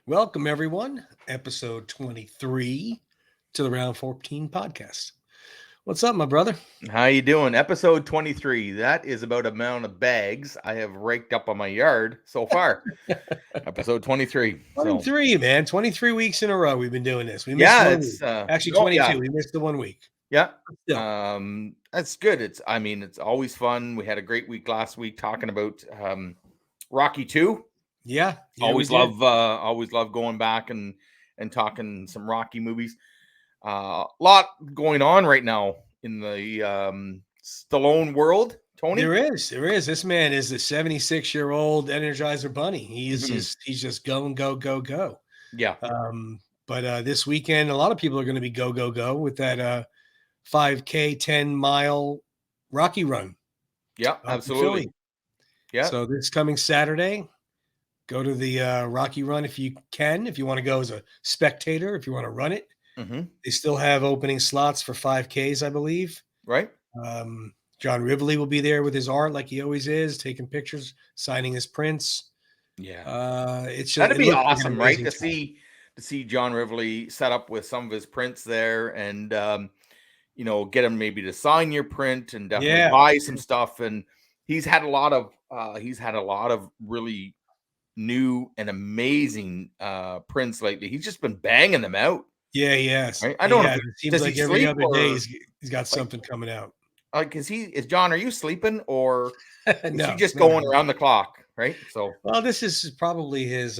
Welcome, everyone. Episode 23 to the Round 14 podcast. What's up, my brother? How you doing? Episode 23. That is about amount of bags I have raked up on my yard so far. Episode 23. So 23, man. 23 weeks in a row we've been doing this. We missed yeah, one it's week. Actually, no, yeah, 22. We missed the 1 week. yeah. Still. That's good. It's always fun. We had a great week last week talking about Rocky 2. Yeah, we Always did. love going back and talking some Rocky movies. A lot going on right now in the Stallone world, Tony. There is. This man is a 76-year-old Energizer Bunny. Mhm. He's just going, go, go, go. Yeah. But this weekend, a lot of people are going to be go, go, go with that 5K 10-mile Rocky Run Yeah, up in absolutely. Philly. Yeah. So this coming Saturday, go to the Rocky Run if you can. If you want to go as a spectator, if you want to run it, Mhm. they still have opening slots for 5Ks, I believe. Right? John Rivley will be there with his art, like he always is, taking pictures, signing his prints. Yeah. It That'd be looks like an awesome, right? amazing time. To see John Rivley set up with some of his prints there and get him maybe to sign your print and definitely Yeah, buy some stuff. And he's had a lot of really new and amazing prints lately. He's just been banging them out. yeah, yes, Right? I he don't know has. if It seems does he like every sleep other day or he's got like something coming out. is John, are you sleeping or is he No, just no, going no. around the clock? Right. So Well, this is probably his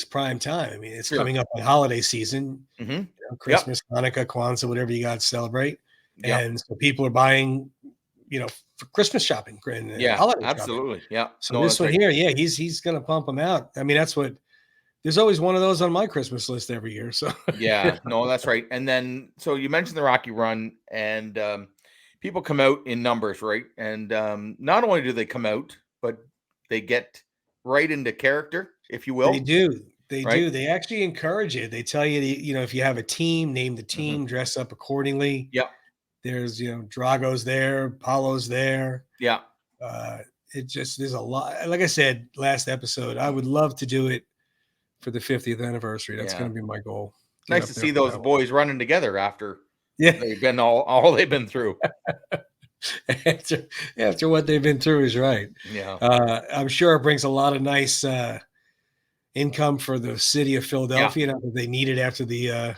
prime time. I mean, it's sure. coming up on holiday season. Mm-hmm. Yep. Christmas, Hanukkah, Kwanzaa, whatever you got to celebrate. Yep. And so people are buying, for Christmas shopping and Yeah, holiday shopping. absolutely. Yeah. So No, this that's one right. here, yeah, he's going to pump them out. I mean, that's what there's always one of those on my Christmas list every year. So Yeah, no, that's right. And then, so you mentioned the Rocky Run, and people come out in numbers, right? And not only do they come out, but they get right into character, if you they will, do. They right? do. They actually encourage it. They tell you, if you have a team, name the Hmm. team, dress up accordingly. Yeah, There's, Drago's there, Paulo's there. yeah, Uh, there's a lot. Like I said last episode, I would love to do it for the 50th anniversary. That's yeah. going to be my goal. Get Nice up to there see for those that one. boys running together after Yeah, they've been all they've been through. after what they've been through is right. Yeah, I'm sure it brings a lot of nice income for the city of yeah, Philadelphia. Not that they need it after the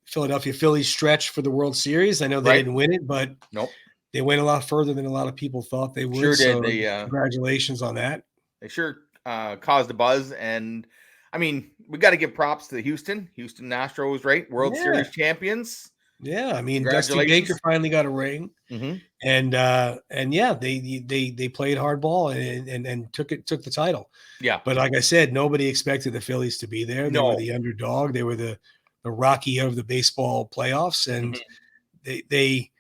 Philadelphia Phillies stretch for the World Series. I know they right. didn't win it, but Nope, they went a lot further than a lot of people thought they would. sure did. So congratulations on that. They sure caused a buzz. And I mean, we got to give props to Houston Astros, right? World Yeah, Series champions. yeah. I mean, Dusty Baker Congratulations. finally got a ring. Hmm. And yeah, they played hardball and took the title. Yeah. But like I said, nobody expected the Phillies to be there. They were No. the underdog. They were the Rocky of the baseball playoffs, and Hmm. they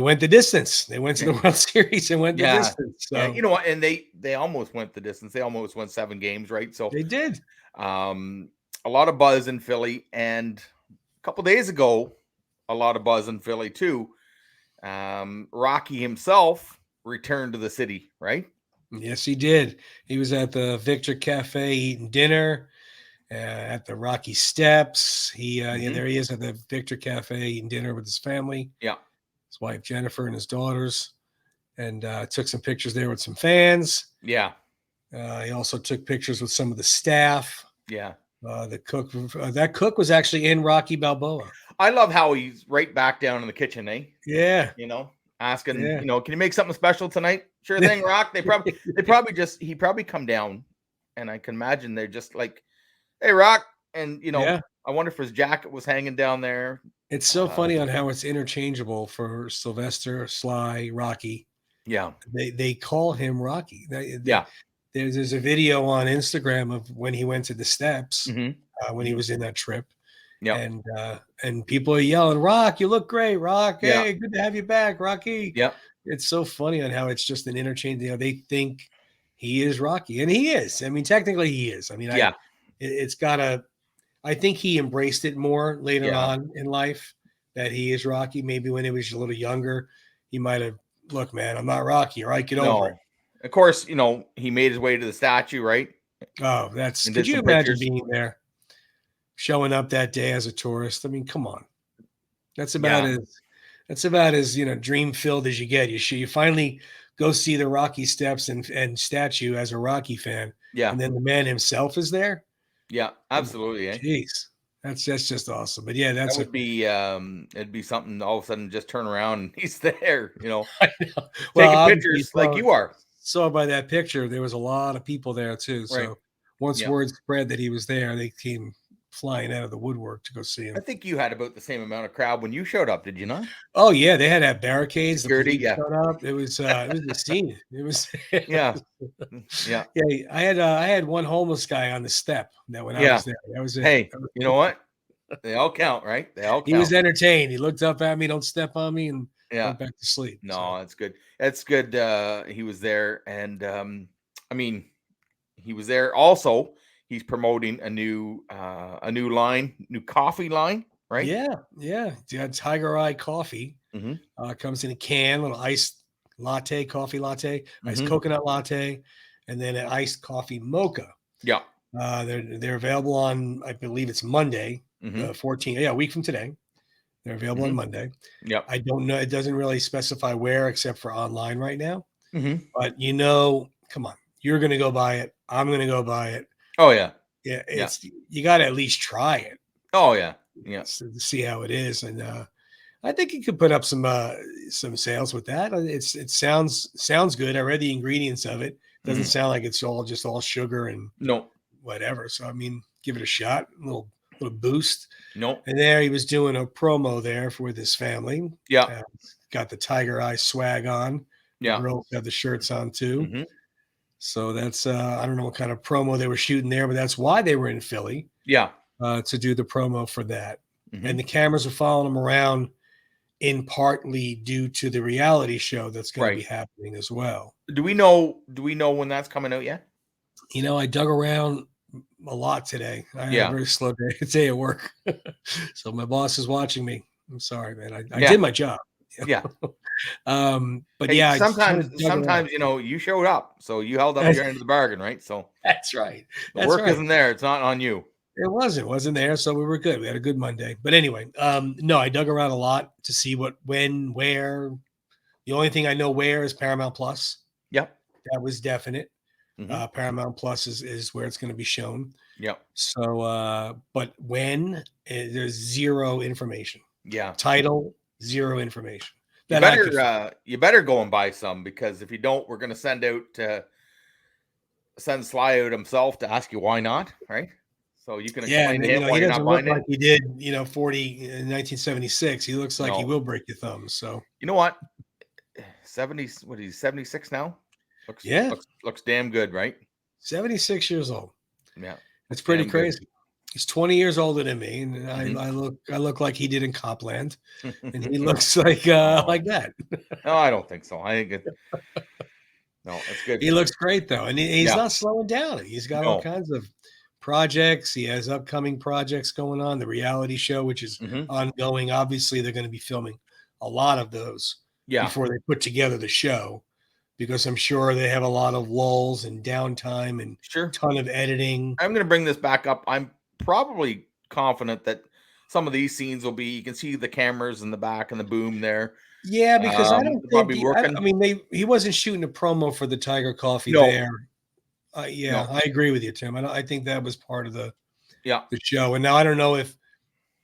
went the distance. They went to the World Series and went the Yeah. distance. Yeah. So You know what? And they almost went the distance. They almost won 7 games, right? So they did. um a lot of buzz in Philly. And a couple days ago, a lot of buzz in Philly too. Rocky himself returned to the city, right? Yes, he did. He was at the Victor Cafe eating dinner at the Rocky Steps. Yeah, Hmm. there he is at the Victor Cafe eating dinner with his family, Yeah. his wife Jennifer and his daughters, and took some pictures there with some fans. Yeah. He also took pictures with some of the staff. Yeah. The cook, that cook was actually in Rocky Balboa. I love how he's right back down in the kitchen, eh? Yeah, Asking, yeah. can you make something special tonight? Sure thing, Rock. He probably come down, and I can imagine they're just like, hey, Rock. And Yeah. I wonder if his jacket was hanging down there. It's so funny on how it's interchangeable for Sylvester, Sly, Rocky. Yeah. They call him Rocky. Yeah. There's a video on Instagram of when he went to the steps Hmm. when he was in that trip, Yeah. and people are yelling, "Rock, you look great, Rock! Yeah. Hey, good to have you back, Rocky!" Yeah. It's so funny on how it's just an interchange. They think he is Rocky, and he is. I mean, technically, he is. I mean, Yeah. it's gotta. I think he embraced it more later Yeah. on in life that he is Rocky. Maybe when he was a little younger, he might have, look, man, I'm not Rocky. All right, get over it. No. Of course, he made his way to the statue, right? Oh, that's and could did you some imagine pictures. being there, showing up that day as a tourist? I mean, come on. That's about Yeah, as that's about as, dream filled as you get. You finally go see the Rocky Steps and statue as a Rocky fan, yeah, and then the man himself is there. yeah, Come on. absolutely. Eh? Jeez. That's just awesome. But yeah, That that's a would be it'd be something. All of a sudden, just turn around and he's there. I know. Well, Taking obviously you pictures like you are. saw by that picture there was a lot of people there too. Right. So once Yeah. word spread that he was there, they came flying out of the woodwork to go see I him. think you had about the same amount of crowd when you showed up, did you not? Oh yeah, they had to have barricades. The Security, police yeah. showed up. It was the scene. It was, Yeah. Yeah. yeah. I had one homeless guy on the step that when I Yeah. was there. That was it. Hey, you know what? They all count, right? They all He was count. entertained. He looked up at me, don't step on me, and Yeah. went back to sleep. So No, that's good. That's good. He was there, and I mean, he was there. Also, he's promoting a new line, new coffee line, right? yeah, yeah. Got Tiger Eye coffee. Mm-hmm. Comes in a can, little iced latte, coffee latte, iced Mm-hmm. coconut latte, and then an iced coffee mocha. Yeah. They're available on, I believe it's Monday, Mm-hmm. the 14th. Yeah, a week from today. They're available Mm-hmm. on Monday. Yeah. I don't know. It doesn't really specify where, except for online right now. Mm-hmm. But come on, you're going to go buy it. I'm going to go buy it. Oh yeah. Yeah, Yeah. you got to at least try it Oh yeah. Yeah. to see how it is, and I think you could put up some sales with that. It sounds good. I read the ingredients of it. Doesn't Mm-hmm. sound like it's all sugar and No. whatever. So I mean, give it a shot, little boost. No. And there he was doing a promo there with his family. Yeah. Uh, got the Tiger Eye swag on. The Yeah. girls had the shirts on too. Mm-hmm. So that's I don't know what kind of promo they were shooting there, but that's why they were in Philly Yeah. to do the promo for that. Mm-hmm. And the cameras are following them around in partly due to the reality show that's going to be Right. happening as well. Do we know? Do we know when that's coming out yet? I dug around a lot today. I had a Yeah. very slow day at work. So my boss is watching me. I'm sorry, man. I Yeah. did my job. Yeah. But Hey, yeah, I just kind of sometimes, dug around. you showed up, so you held up That's, your end of the bargain, right? So that's right. the That's work right. isn't there; it's not on you. It wasn't there, so we were good. We had a good Monday. But anyway, no, I dug around a lot to see what, when, where. The only thing I know where is Paramount Plus. Yep. That was definite. Mm-hmm. Paramount Plus is where it's going to be shown. Yep. So, but when there's zero information. Yeah. Title, zero information You that I could find. you better go and buy some, because if you don't, we're going to send Sly out himself to ask you why not, right? So you can Yeah, explain and to him he why you're not doesn't look buying like it. he did, 40 in 1976. He looks like he No. will break your thumbs. So You know what? 70. What is he? 76 now. Looks yeah, looks looks damn good, right? 76 years old. Yeah. That's Looks pretty damn good. crazy. He's 20 years older than me, and I, Mm-hmm. I look like he did in Copland, and he looks like that. No, I don't think so. I think it. No, it's good. He looks great though, and he's Yeah. not slowing down. He's got all No. kinds of projects. He has upcoming projects going on. The reality show, which is Mm-hmm. ongoing. Obviously, they're going to be filming a lot of those Yeah. before they put together the show, because I'm sure they have a lot of lulls and downtime and Sure. ton of editing. I'm going to bring this back up. I'm probably confident that some of these scenes will be. You can see the cameras in the back and the boom there. Yeah, because I don't They'll think probably working. I mean he wasn't shooting a promo for the Tiger Coffee No. there. Yeah, No. I agree with you, Tim. I think that was part of the Yeah. show. And now I don't know if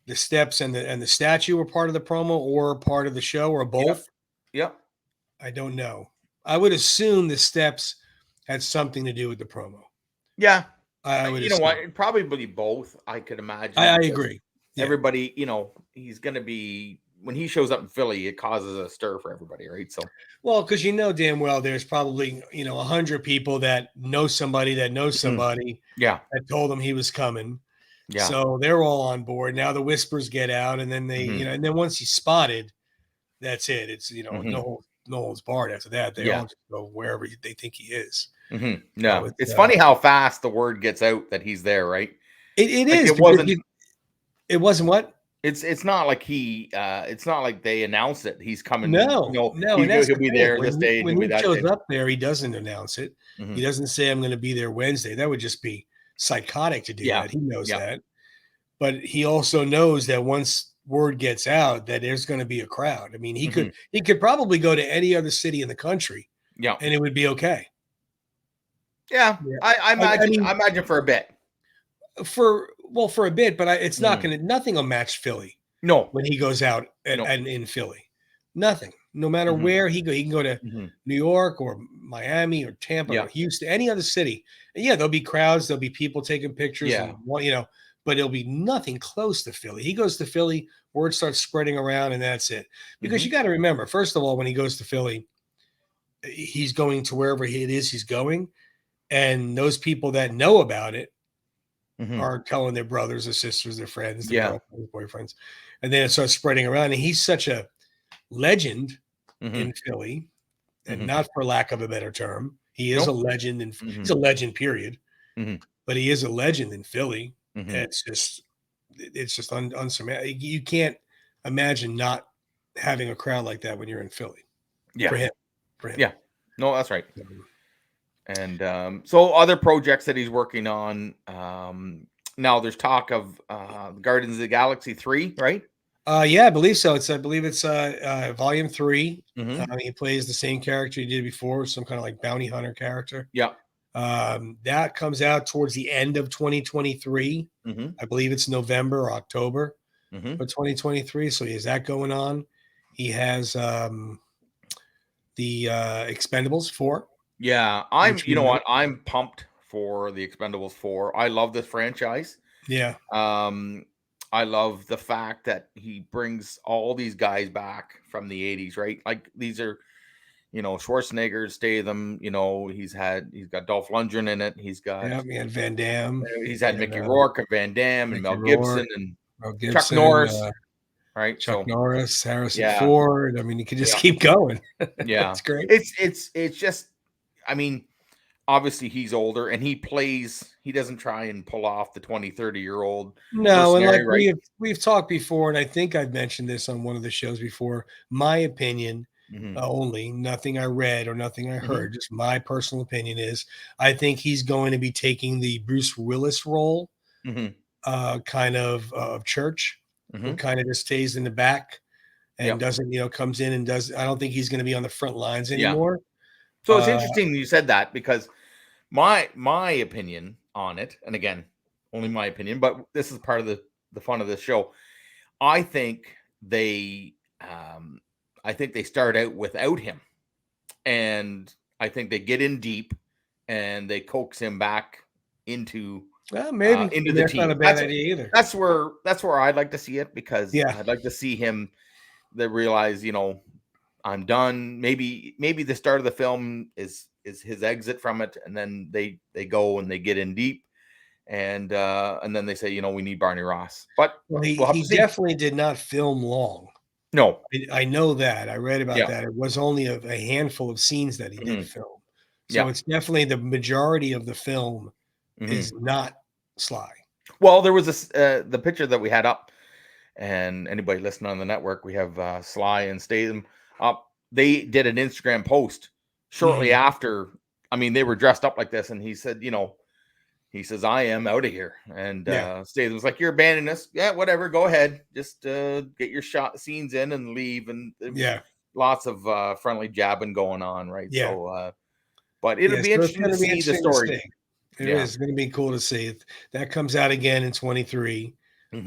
the steps and the statue were part of the promo or part of the show or Yep. both. Yep. I don't know. I would assume the steps had something to do with the promo. Yeah. I would You know assume. what? It'd probably both. I could imagine. I because agree. Yeah. Everybody, he's going to be, when he shows up in Philly, it causes a stir for everybody, right? So, Well, because damn well there's probably 100 people that know somebody that knows somebody yeah. that told him he was coming. Yeah. So they're all on board. Now the whispers get out, and then they, Mhm. and then once he's spotted, that's it. It's Mhm. no holds barred after that. They Yeah. all just go wherever they think he is. No, So it's funny how fast the word gets out that he's there, right? it Like is it because wasn't, it wasn't what? It's not like it's not like they announce it. He's coming, No, no, and that's he'll the be thing. there this day and he'll When be he that shows day. up there, he doesn't announce it. He Mhm. doesn't say, "I'm gonna be there Wednesday." That would just be psychotic to do Yeah. that. He knows Yeah. that. But he also knows that once word gets out that there's gonna be a crowd. I mean, Mhm. he could probably go to any other city in the country, Yeah. and it would be okay. Yeah. Yeah. I I imagine mean, for a bit. for a bit, but it's not Mhm. gonna nothing will match Philly No. when he goes out No. and in Philly. Nothing. No matter Mhm. where he can go to Mhm. New York or Miami or Tampa Yeah. or Houston, any other city. And yeah, there'll be crowds, there'll be people taking pictures Yeah. and but it'll be nothing close to Philly. He goes to Philly, word starts spreading around, and that's it. Because Mhm. you got to remember, first of all, when he goes to Philly, he's going to wherever it is he's going, and those people that know about it Mhm. are telling their brothers or sisters, their friends, their Yeah. girlfriends, boyfriends, and then it starts spreading around. And he's such a legend Mhm. in Philly, and Mhm. not for lack of a better term. He is a Nope. legend, and he's Mhm. a legend, period. Mhm. But he is a legend in Philly. Mhm. It's just unsurmountable. You can't imagine not having a crowd like that when you're in Philly. For Yeah. him, for him. Yeah. No, that's right. Um, And so other projects that he's working on. Now there's talk of Guardians of the Galaxy 3, right? yeah, I believe so. I believe it's volume 3. Mm-hmm. He plays the same character he did before, some kind of like bounty hunter character. Yeah. That comes out towards the end of 2023. Mm-hmm. I believe it's November or October Mm-hmm. of 2023. So he has that going on. He has the Expendables 4, Yeah. which You we know know. what? I'm pumped for the Expendables 4. I love this franchise. Yeah. Um, I love the fact that he brings all these guys back from the 80s, right? Like these are, Schwarzenegger, Statham, he's got Dolph Lundgren in it. Yeah. We had Van Damme. He's We had had Mickey Rourke and Van Damme and Mickey Mel Gibson Rourke, and Mel Chuck Gibson, Norris, right? Chuck So Norris, Harrison yeah, Ford. I mean, you could just yeah, keep going. yeah. It's great. It's just, I mean, obviously he's older and he doesn't try and pull off the 20, 30-year-old No, and like mercenary, right? we've talked before, and I think I've mentioned this on one of the shows before. My opinion Hmm. only, nothing I read or nothing I Hmm. heard, just my personal opinion is I think he's going to be taking the Bruce Willis role, Hmm. kind of Church, who Hmm. kind of just stays in the back and Yep. doesn't, comes in and does. I don't think he's going to be on the front lines Yeah. anymore. So it's Uh, interesting you said that because my opinion on it, and again, only my opinion, but this is part of the fun of this show. I think they um I think they start out without him, and I think they get in deep and they coax him back into well, maybe. I into mean, the that's not team. a bad idea either. That's where I'd like to see it because Yeah. I'd like to see him that realize, I'm done. Maybe the start of the film is his exit from it, and then they go and they get in deep, and then they say, we need Barney Ross, but Well, we'll have he to see. definitely did not film long. No. I know that. I read about Yeah. that. It was only a handful of scenes that he did Hmm. film. So Yeah. it's definitely the majority of the film Hmm. is not Sly. Well, there was the picture that we had up, and anybody listening on the network, we have Sly and Statham up. They did an Instagram post shortly Mhm. after. I mean, they were dressed up like this, and he said, he says, "I am out of here." And Yeah. Statham was like, "You're abandoning us. Yeah, whatever. Go ahead. Just get your shot scenes in and leave." And there was Yeah. lots of friendly jabbing going on, right? Yeah. So, but it'll Yeah. be So it's interesting to gonna be see the interesting to story. see. It Yeah. is gonna be cool to see. That comes out again in 23, Hmm.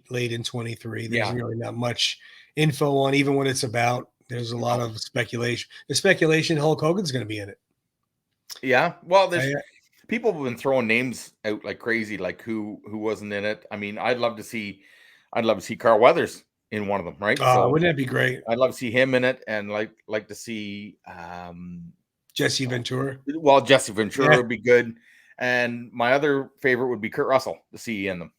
late in 23. There's Yeah. really not much info on even what it's about. There's a lot No. of speculation. The speculation Hulk Hogan's gonna be in it. Yeah. Well, there's I, people have been throwing names out like crazy, like who wasn't in it. I mean, I'd love to see Carl Weathers in one of them, right? So wouldn't that be great? I'd love to see him in it, and like to see Jesse Ventura. well, Jesse Ventura Yeah. would be good. And my other favorite would be Kurt Russell to see in them.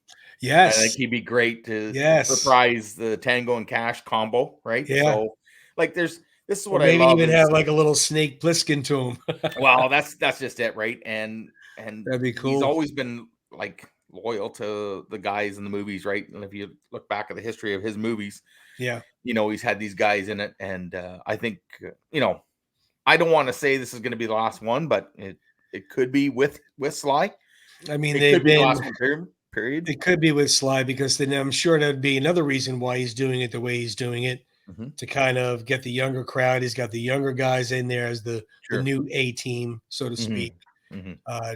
And I think Yes. he'd be great to Yes. surprise the Tango and Cash combo, right? Yeah. So like this is Or what I maybe love even have is, like a little Snake Plissken to him. well, that's just it, right? And That'd be he's cool. always been like loyal to the guys in the movies, right? And if you look back at the history of his movies, Yeah. he's had these guys in it, and I think I don't want to say this is going to be the last one, but it could be with Sly. I mean, It they've could be the been, last one. Period. it could be with Sly because then I'm sure that'd be another reason why he's doing it the way he's doing it Mm-hmm. to kind of get the younger crowd. He's got the younger guys in there as the Sure. new A team, so to Mm-hmm. speak, Mm-hmm.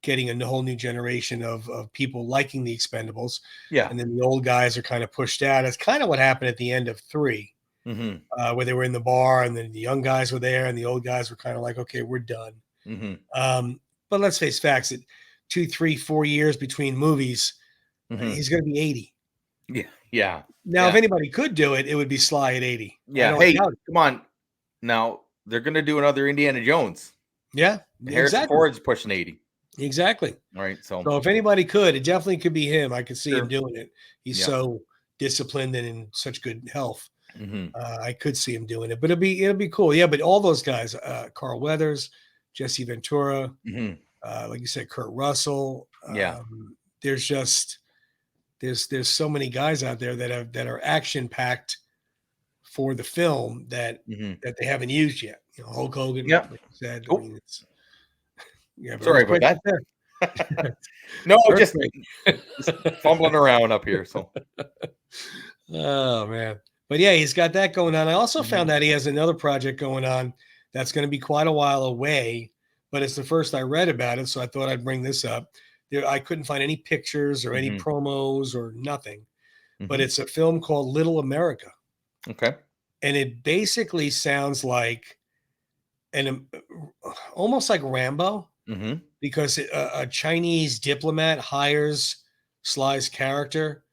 getting a whole new generation of people liking the Expendables. Yeah. And then the old guys are kind of pushed out. It's kind of what happened at the end of 3, where they were in the bar and then the young guys were there and the old guys were kind of like, okay, we're done. But let's face facts, at 2, 3, 4 years between movies, he's going to be 80. Yeah. Now, if anybody could do it, it would be Sly at 80. Yeah. Hey, come on. Now they're going to do another Indiana Jones. Yeah. Harrison Ford's pushing 80. Exactly. All right. So if anybody could, it definitely could be him. I could see him doing it. He's Yeah. so disciplined and in such good health. I could see him doing it, but it'll be cool. Yeah, but all those guys, Carl Weathers, Jesse Ventura, like you said, Kurt Russell. There's just there's so many guys out there that are action packed for the film that they haven't used yet. Hulk Hogan, like you said. I mean, it's sorry about that. No, just fumbling around up here. So, oh man. But yeah, he's got that going on. I also found out he has another project going on that's going to be quite a while away, but it's the first I read about it, so I thought I'd bring this up. I couldn't find any pictures or any promos or nothing, but it's a film called Little America. Okay. And it basically sounds like almost like Rambo, because a Chinese diplomat hires Sly's character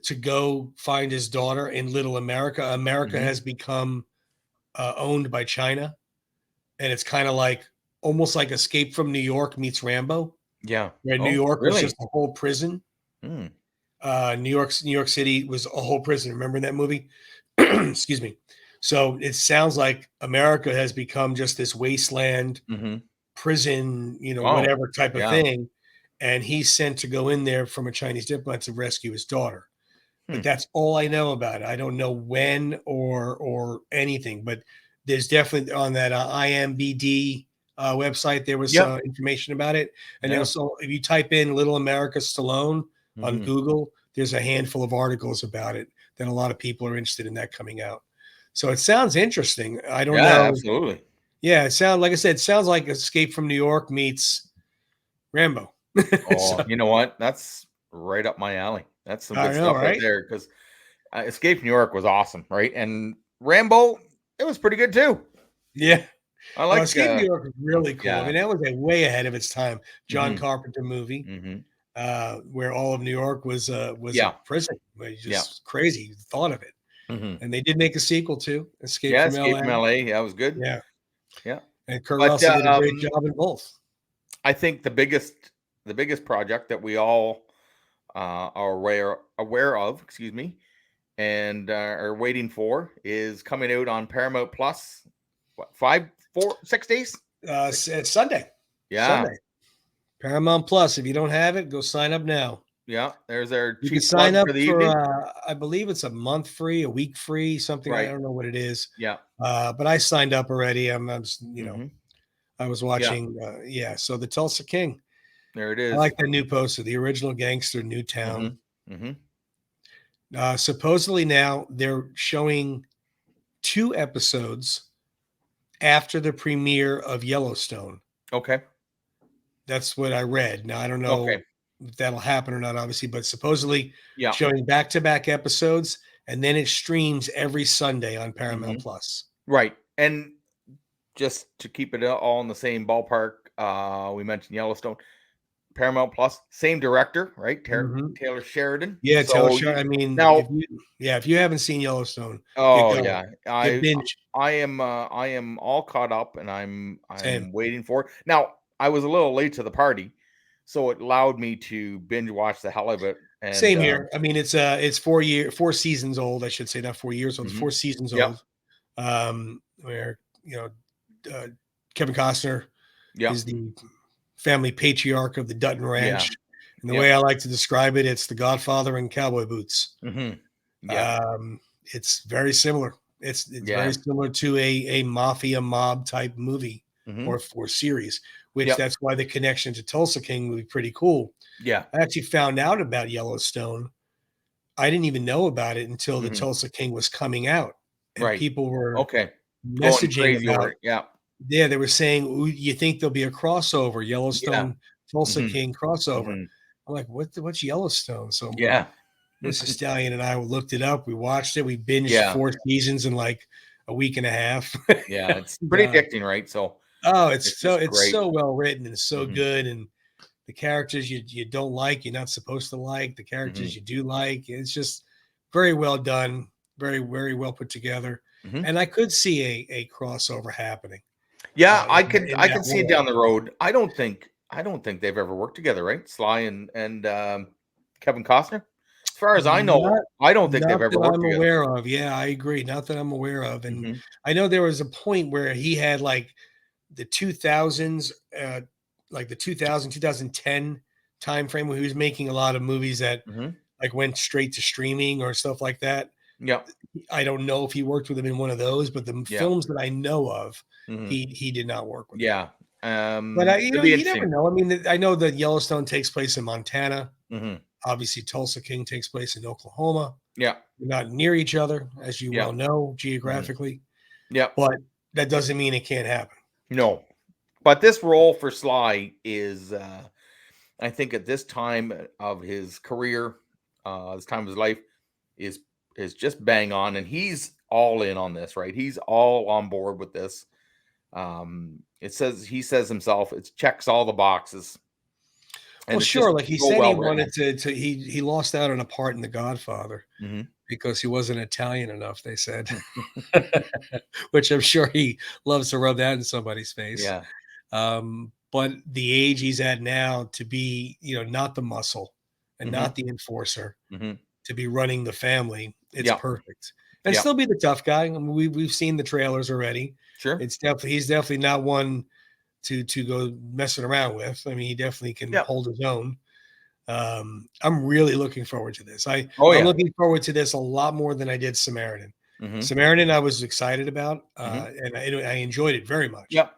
to go find his daughter in Little America. America has become owned by China, and it's kind of like almost like Escape from New York meets Rambo. Yeah, where New York was just a whole prison. New York City was a whole prison. Remember that movie? Excuse me. So it sounds like America has become just this wasteland prison, whatever type of thing. And he's sent to go in there from a Chinese diplomat to rescue his daughter. But that's all I know about it. I don't know when or anything, but there's definitely on that IMBD website, there was information about it. And also if you type in Little America Stallone on Google, there's a handful of articles about it that a lot of people are interested in that coming out. So it sounds interesting. I don't know. Absolutely. Yeah. Like I said, it sounds like Escape from New York meets Rambo. So, you know what? That's right up my alley. That's some good stuff right there, because Escape from New York was awesome, right? And Rambo, it was pretty good too. Yeah. I like Escape from New York was really cool. Yeah. I mean, that was way ahead of its time. John Carpenter movie, where all of New York was a prison. Just crazy thought of it. And they did make a sequel too, Escape from LA. Yeah, it was good. Yeah. And Kurt Russell did a great job in both. I think the biggest project that we all are aware of, and are waiting for is coming out on Paramount Plus. What, 6 days? It's Sunday. Yeah. Sunday. Paramount Plus. If you don't have it, go sign up now. Yeah, there's our you can sign up for I believe it's a month free, a week free, something. Right. I don't know what it is. Yeah. But I signed up already. I was watching. So the Tulsa King. There it is. I like that new poster, the original gangster, Newtown. Supposedly now they're showing 2 episodes after the premiere of Yellowstone. Okay. That's what I read. Now I don't know if that'll happen or not, obviously, but supposedly showing back-to-back episodes, and then it streams every Sunday on Paramount Plus. Right. And just to keep it all in the same ballpark, we mentioned Yellowstone. Paramount Plus, same director, right? Taylor Sheridan. Yeah, so Taylor Sheridan. I mean, now, if you haven't seen Yellowstone, I am all caught up, and I'm waiting for it. Now, I was a little late to the party, so it allowed me to binge watch the hell of it. And, same here. I mean, it's 4 seasons old. I should say, not 4 years old. It's 4 seasons old. Where Kevin Costner is the family patriarch of the Dutton Ranch. And the way I like to describe it, it's The Godfather in cowboy boots. Yeah. It's very similar. It's very Yeah. similar to a mafia mob type movie or series, which Yep. that's why the connection to Tulsa King would be pretty cool. Yeah. I actually found out about Yellowstone. I didn't even know about it until the Tulsa King was coming out, and Right. people were Okay. Going messaging crazy over about, it. Yeah. yeah, they were saying, "Ooh, you think there'll be a crossover, Yeah. Yellowstone Tulsa Mhm. King crossover?" Mhm. I'm like, what's Yellowstone? So Yeah. Mrs. Stallion and I looked it up. We watched it. We binged Yeah. 4 seasons in like a week and a half. Yeah. It's And, pretty addicting, right? So oh, it's just it's great. so well written and so Mhm. good. And the characters you don't like, you're not supposed to like. The characters Mhm. you do like. It's just very well done, very well put together. Mhm. And I could see a crossover happening Yeah, in I that could see it role. down the road. I don't think they've ever worked together, right? Sly and Kevin Costner. As far as I know, Not I don't think they've not ever that worked I'm together. aware of. Yeah, I agree. Not that I'm aware of. And Mhm. I know there was a point where he had the 2000s, like the 2010 time frame when he was making a lot of movies that Mhm. like went straight to streaming or stuff like that. Yep. I don't know if he worked with him in one of those, but the Yeah. films that I know of, Mhm. he did not work with him. Yeah. But It'd be you never interesting. know. I mean, I know that Yellowstone takes place in Montana. Mhm. Obviously, Tulsa King takes place in Oklahoma. Yeah. They're not near each other, as you Yeah. well know, Mhm. geographically, Yep. but that doesn't mean it can't happen. No. But this role for Sly is I think at this time of his career, this time of his life is just bang on, and he's all in on this, right? He's all on board with this. It says he says himself, it checks all the boxes, Well, and it's just sure, like he so said he well written. wanted to he lost out on a part in The Godfather Hmm. because he wasn't Italian enough, they said, which I'm sure he loves to rub that in somebody's face. Yeah. But the age he's at now to be, not the muscle and Hmm. not the enforcer, Hmm. to be running the family, it's Yeah. perfect. And Yeah. still be the tough guy. I mean, we've seen the trailers already. Sure. He's definitely not one to go messing around with. I mean, he definitely can Yeah. hold his own. I'm really looking forward to this. Oh I'm yeah. looking forward to this a lot more than I did Samaritan. Hmm. Samaritan, I was excited about, Hmm. and I enjoyed it very much. Yep.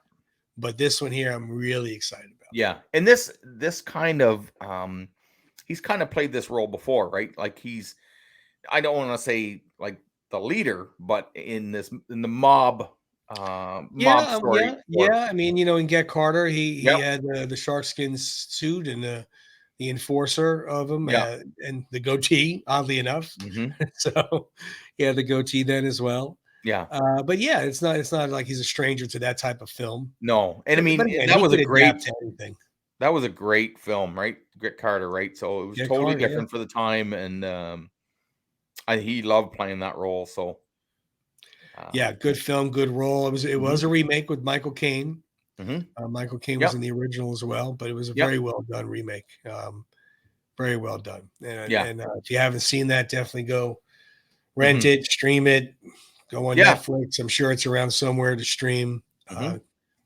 But this one here, I'm really excited about. Yeah. And this kind of he's kind of played this role before, right? Like he's I don't want to say like the leader, but in the mob story or Yeah. I mean, in Get Carter, he yep, had the sharkskin suit and the enforcer of him, yeah. and the goatee. Oddly enough, Hmm. so yeah, the goatee then as well. Yeah. But yeah, it's not like he's a stranger to that type of film. No. And I But mean, again, that he was a could adapt great to anything. film, right? Grit Carter, right? So it was Get totally Carter, yeah. different for the time, and he loved playing that role. So Yeah, um, good film, good role. It mhm, was a remake with Michael Caine. mhm. Michael Caine was Yep, in the original as well, but it was a yep, very well done remake. Very well done. yeah, And if you haven't seen that, definitely go rent mhm, it, stream it, go on yeah, Netflix. I'm sure it's around somewhere to stream. mhm,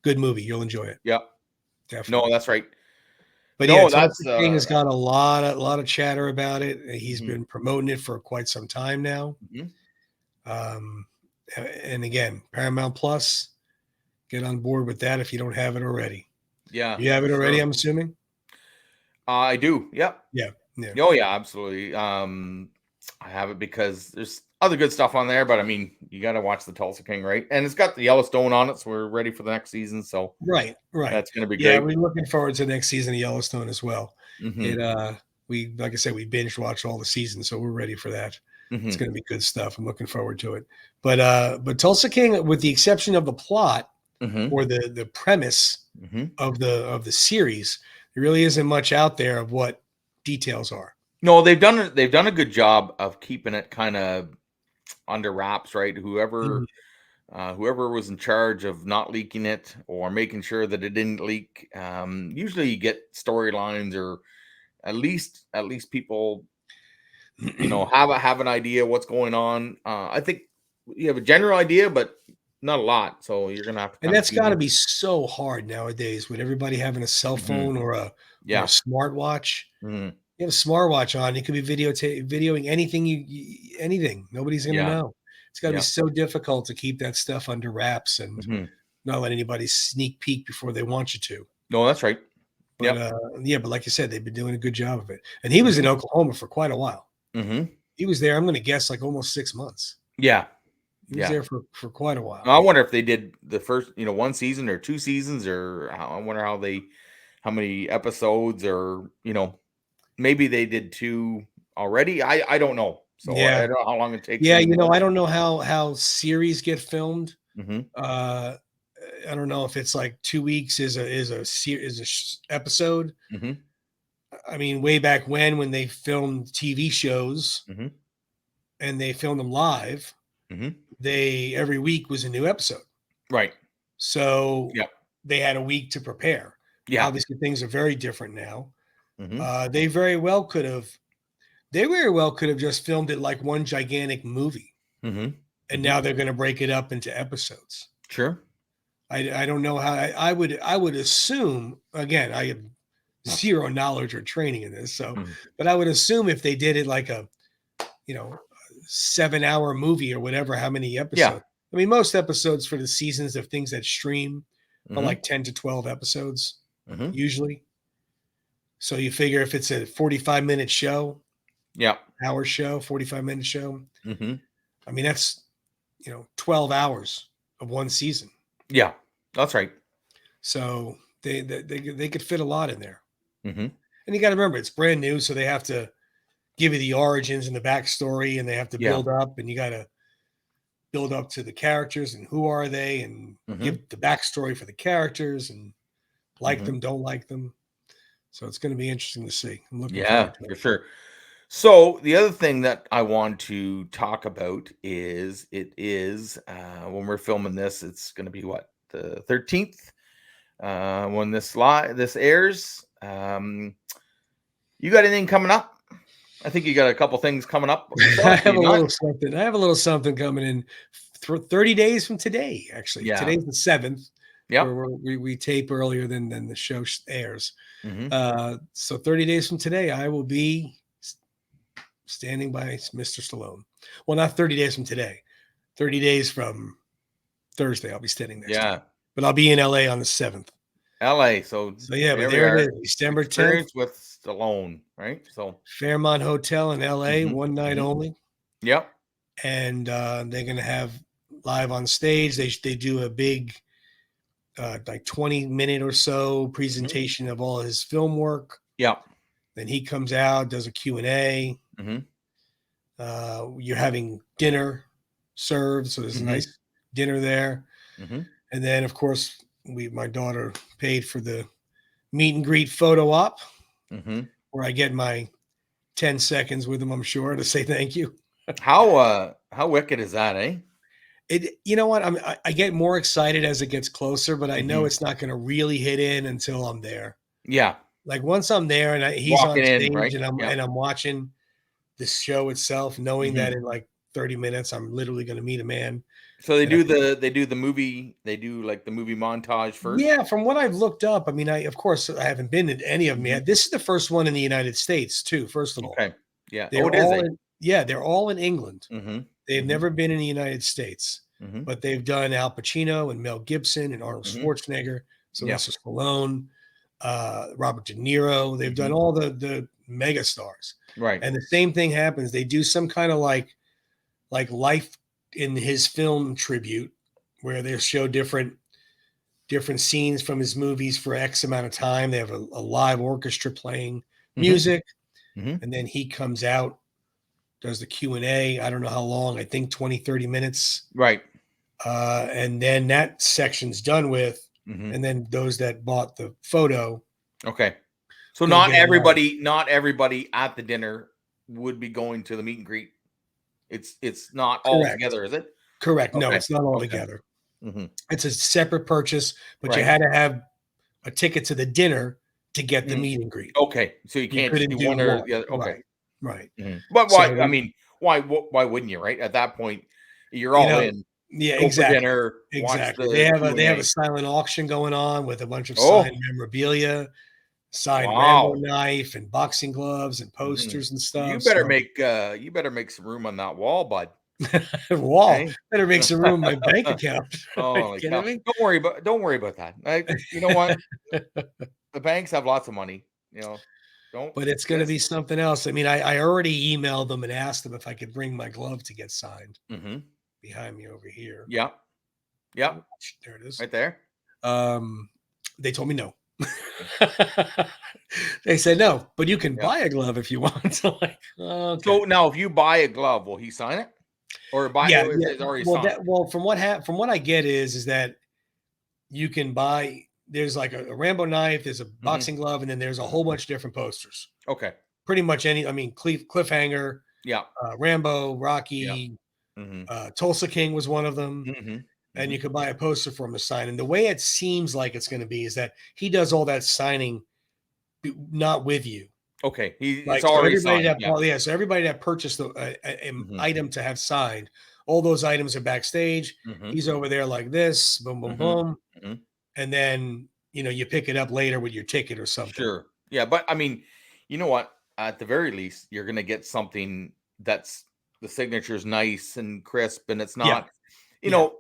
Good movie. You'll enjoy it. yep. No, Definitely. that's right. But yeah, No, Tulsa that's King has got a lot of chatter about it. He's mhm, been promoting it for quite some time now. mhm. Um, and again, Paramount Plus, get on board with that if you don't have it already. Yeah, You have for it already, sure. I'm assuming? I do. Yep. Yeah. Yeah. Oh yeah, absolutely. I have it because there's other good stuff on there, but I mean, you got to watch the Tulsa King, right? And it's got the Yellowstone on it, so we're ready for the next season. So Right, right. that's going to be Yeah, great. we're looking forward to the next season of Yellowstone as well. Hmm. It we like I said, we binge watched all the seasons, so we're ready for that. It's Hmm. gonna be good stuff. I'm looking forward to it. But Tulsa King, with the exception of the plot Hmm. or the premise Hmm. of the series, there really isn't much out there of what details are. No, they've done a good job of keeping it kind of under wraps, right? Mhm. Whoever was in charge of not leaking it or making sure that it didn't leak. Usually, you get storylines or at least people have an idea what's going on. I think you have a general idea, but not a lot. So you're gonna have to And kind of that's feed gotta in. be so hard nowadays with everybody having a cell Hmm. phone or a Yeah. smartwatch. Mhm. You have a smartwatch on, you could be videoing anything anything. Nobody's gonna Yeah. know. It's gotta be Yeah. so difficult to keep that stuff under wraps and Mhm. not let anybody sneak peek before they want you to. No, that's right. But, Yep. yeah, but like you said, they've been doing a good job of it. And he was in Mhm. Oklahoma for quite a while. Mhm. He was there, I'm gonna guess, like, almost 6 months. Yeah. He was Yeah. there for quite a while. I wonder if they did the first, 1 season or 2 seasons, or I wonder how many episodes, or, maybe they did 2 already. I don't know. So I Yeah. don't know how long it takes Yeah, anymore. I don't know how series get filmed. Mhm. Uh, I don't know if it's like 2 weeks episode. Mhm. I mean, way back when they filmed TV shows Mhm. and they filmed them live, Mhm. they every week was a new episode. Right. So Yep. they had a week to prepare. Yeah. Obviously, things are very different now. Mhm. They very well could have just filmed it like one gigantic movie, Mhm. and Mhm. now they're going to break it up into episodes. Sure. I don't know how. I would assume, again, I have zero knowledge or training in this, so Mhm. but I would assume if they did it like a 7-hour movie or whatever, how many Yeah. episodes? I mean, most episodes for the seasons of things that stream are Mhm. like 10 to 12 episodes Mhm. usually. So you figure if it's a 45-minute show, Yeah. hour show, 45-minute show, Mhm. I mean, that's 12 hours of one season. Yeah. That's right. So they could fit a lot in there. Mhm. And you got to remember, it's brand new, so they have to give you the origins and the backstory, and they have to Yeah. build up, and you got to build up to the characters and who are they, and Mhm. give the backstory for the characters, and like Mhm. them, don't like them. So it's going to be interesting to see. I'm looking Yeah, forward to for it. sure. So the other thing that I want to talk about is when we're filming this, it's going to be what, the 13th, when this airs. You got anything coming up? I think you got a couple things coming up I yourself, do have you a not? little something. I have a little something coming in 30 days from today. Actually, Yeah. today's the 7th, where Yep. we tape earlier than the show airs. Mhm. So 30 days from today, I will be standing by Mr. Stallone. Well, not 30 days from today. 30 days from Thursday, I'll be standing next to him. Yeah. But I'll be in LA on the 7th. LA. So So yeah, but there we there it are. is, December 10th, Experience with Stallone, right? So Fairmont Hotel in LA, mhm. one night Mhm. only. Yep. And they're gonna have live on stage. They do a big like 20-minute or so Mhm. presentation of all his film work. Yep. Then he comes out, does a Q&A. Mhm. You're having dinner served, so there's a Mhm. nice dinner there. Mhm. And then, of course, my daughter paid for the meet and greet photo op, Mhm. where I get my 10 seconds with him, I'm sure, to say thank you. How wicked is that, eh? You know what? I get more excited as it gets closer, but I know Mhm. it's not going to really hit in until I'm there. Yeah. Like once I'm there and he's on Walking in, stage right? and Yep. I'm watching the show itself, knowing that Mhm. in like 30 minutes I'm literally going to meet a man So that I they do like the movie montage first? yeah, from what I've looked up, I mean, I of course I haven't been to any of them Mhm. yet. This is the first one in the United States too. First of all, Okay. Yeah. Oh, it is, eh? they're all in England. Mhm. They've Mhm. never been in the United States, Mhm. but they've done Al Pacino and Mel Gibson and Arnold Mhm. Schwarzenegger, Yeah. Sylvester Stallone, Robert De Niro. They've done Mhm. all the mega stars, Right. and the same thing happens. They do some kind of like life in his film tribute, where they show different scenes from his movies for X amount of time. They have a live orchestra playing Mhm. music, Mhm. and then he comes out, does the Q&A. I don't know how long, I think 20, 30 minutes. Right. And then that section's done with, Mhm. and then those that bought the photo, Okay. So they'll get another. not everybody at the dinner would be going to the meet and greet. It's not all Correct. together, is it? Correct. No, Okay. it's not all Okay. together. Mhm. It's a separate purchase, but you Right. had to have a ticket to the dinner to get the Mhm. meet and greet. Okay. So you You can't just couldn't do do one or one. the other. Okay. Right. Right. Mhm. But So why? I mean, why wouldn't you? Right at that point, you're you all know, in. yeah, Go for exactly. dinner. Watch Exactly. the Q They and have a A. silent auction going on with a bunch of signed Oh, memorabilia. signed Rambo Wow. knife and boxing gloves and posters and You stuff. better So make some room on that wall, bud. wall Okay. better make some room in my bank account. Are you Holy kidding cow! me? Don't worry about that. You know what? The banks have lots of money. Don't But it's going to be just. something else. I mean, I already emailed them and asked them if I could bring my glove to get signed Mm-hmm. behind me over here. Yeah. Yeah. There it is. Right there. Um, they told me no. They said no, but you can Yeah. buy a glove if you want. So like, okay, So now, if you buy a glove, will he sign it, or yeah, is yeah. it already signed? From what I get is that you can buy. There's like a Rambo knife, there's a Mm-hmm. boxing glove, and then there's a Mm-hmm. whole bunch of different posters. Okay. Pretty much any. I mean, Cliffhanger, Yeah. Rambo, Yeah. Rocky, Mm-hmm. Tulsa King was one of them. Mm-hmm. And Mm-hmm. you could buy a poster for him to sign. And the way it seems like it's going to be is that he does all that signing not with you. Okay. It's Like so, already signed. Yeah. so everybody that purchased an Mm-hmm. item to have signed, all those items are backstage. Mm-hmm. He's over there like this, boom, boom, Mm-hmm. boom, Mm-hmm. and then you pick it up later with your ticket or something. Sure. Yeah, but I mean, you know what? At the very least, you're gonna get something that's the signature's nice and crisp, and it's Yeah, not. You yeah. know,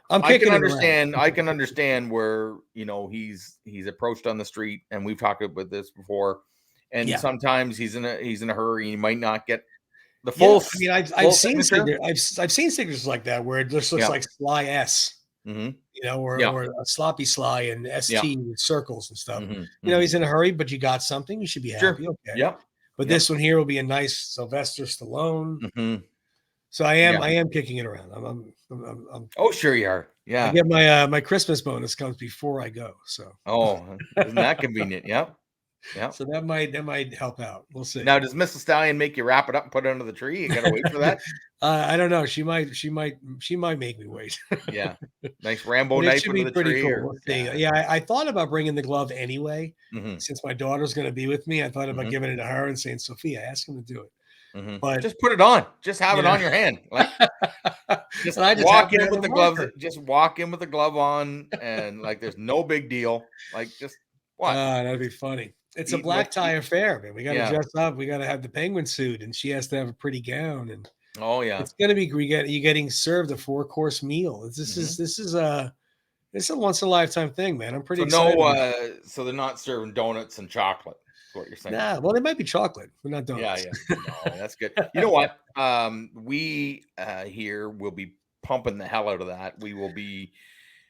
I'm I can kicking it around. understand. I can understand where he's approached on the street, and we've talked about this before. And Yeah, sometimes he's in a hurry. He might not get the yeah. I mean, I've full seen signature. I've seen signatures like that where it just looks Yeah. like Sly S. Mm-hmm. Or Yeah. a sloppy Sly and Yeah. ST with circles and stuff. Mm-hmm. Mm-hmm. He's in a hurry, but you got something. You should be Sure. happy. Okay. Yep. But Yep. this one here will be a nice Sylvester Stallone. Mm-hmm. So Yeah. I am kicking it around. Oh, sure you are. I Yeah. get my Christmas bonus comes before I go. So Oh, isn't that convenient? Yep. Yep. so that might help out. We'll see. Now, does Mrs. Stallion make you wrap it up and put it under the tree? You gotta wait for that. I don't know. She might make me wait. Yeah. Nice Rambo But it knife should under be the pretty tree, cool. or We'll see. Yeah, I thought about bringing the glove anyway. Mm-hmm. Since my daughter's going to be with me, I thought about Mm-hmm. giving it to her and saying, Sophia, ask him to do it. Mm-hmm. But Just put it on. Just have you it know, on your hand. Like, just and I just walk happen to in have with the the gloves. marker. Just walk in with the glove on, and like, there's no big deal. Like, just what? That'd be funny. It's a Eat black what? tie affair, man. We got to Yeah. dress up. We got to have the penguin suit, and she has to have a pretty gown. And Oh yeah. it's gonna be you getting served a 4-course meal. Mm-hmm. This is a once in a lifetime thing, man. I'm pretty So excited. so they're not serving donuts and chocolate. Is what you're saying? Nah, well, they might be chocolate, but not Yeah, donuts. yeah. No, that's good. You know what? We here will be pumping the hell out of that. We will be